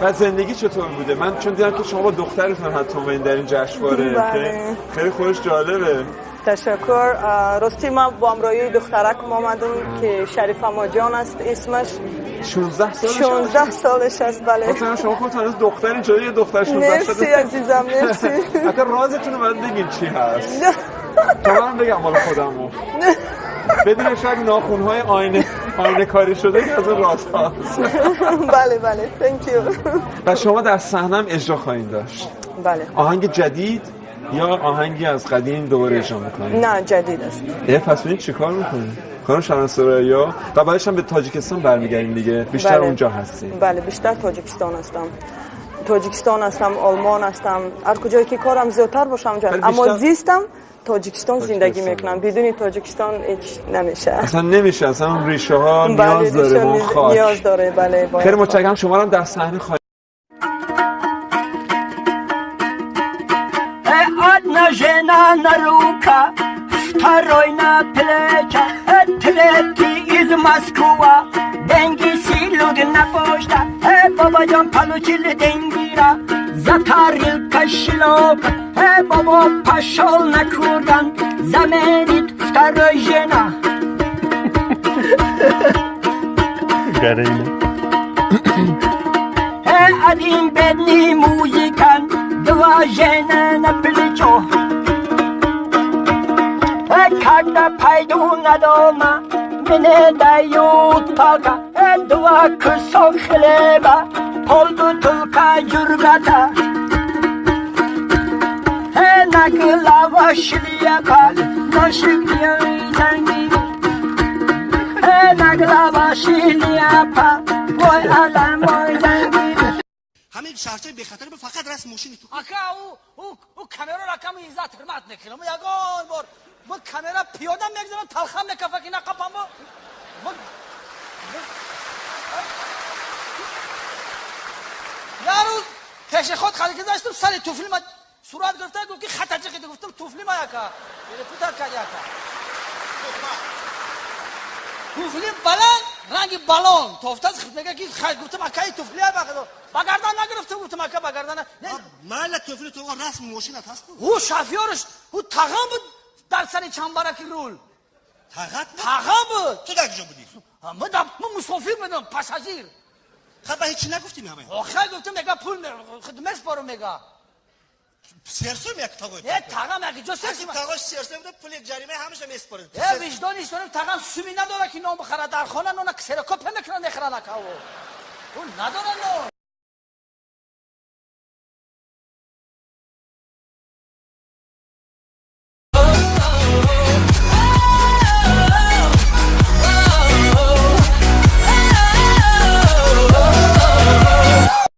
و زندگی چطور بوده؟ من چون دیدم که شما با دخترتون حتی اومدین در این جشنواره. بله. خیلی خوش جالبه. تشکر. راستی ما با همراهی دخترک اومدم که شریفه ماجان است اسمش. 16 سالش 16 سالش است. بله. مثلا شما خودتون هنوز دختر اینجوری یه دختر 16 سالشه. مرسی عزیزم مرسی. حتی رازتون رو باید بگین چی هست. تا من بگم مال خودمو. بدون شک ناخون‌های آینه کاری شده که از اون راز هست. بله بله thank you. و شما در صحنه هم اجرا خواهید داشت. بله. آهنگ جدید یا آهنگی از قدیم دوباره اجرا میکنید؟ نه جدید است. پس ببین چیکار میکنید؟ خانم شهناز و بعدش هم به تاجیکستان برمیگردیم دیگه. بیشتر بله. اونجا هستیم. بله بیشتر تاجیکستان هستم، آلمان هستم، هر کجایی که کارم زیادتر باشم جان. اما زیستم تاجیکستان زندگی میکنم. بدون تاجیکستان هیچ نمیشه. اصلا نمیشه. اصلا اون ریشه ها نیاز داره. اون خاک نیاز داره. بله. خیلی متشکرم. شما رو هم در صحنه خواهید. Одна жена на руках, второй на плечах, третий из Москвы, деньги силуют на почту, бабаджан получил деньги, за тарелка шлоп, баба пошел на курган, заменит второй жена. Один бедный музыкант, два жены на плечо. Когда пойду на дома, мне дают пока два кусок хлеба, полбутылка юргата. На голову шляпа, носик белый танги. На голову шляпа, ой, алла, мой танги. همین شرطه به خاطر فقط رسم ماشین تو اکا او کامera رقم ایزات حرمت نکنم یگان بار با کامera پیاده میگذارم تلخم نکفه که نقپم با یه روز پیش خود خالی که داشتم سر توفیل ما صورت گرفته گفت که خطا چه گفتم توفیل ما یکا گرفته کرد یکا توفیل بلند رنگ بالون توفتاد میگه که گفتم اکای توفیل بگردن نگرفته گفتم اکا بگردن نه مال توفیل تو رسم ماشینت هست او شافیورش او تغم بود در سر چنبرکی رول تغم بود تو در کجا بودی؟ من مسافر بودم پاساژیر خب هیچی نگفتیم همه آخه گفتم میگه پول خدمت بارو میگه سرسو میگه تاگوی تغم میگه جو سرسو تاگوش سرسو بوده پول جریمه همش میسپره وجدانی سرم تغم سومی نداره که نام بخره در خانه نون کسر کپ میکنن نخره نکاو اون نداره نو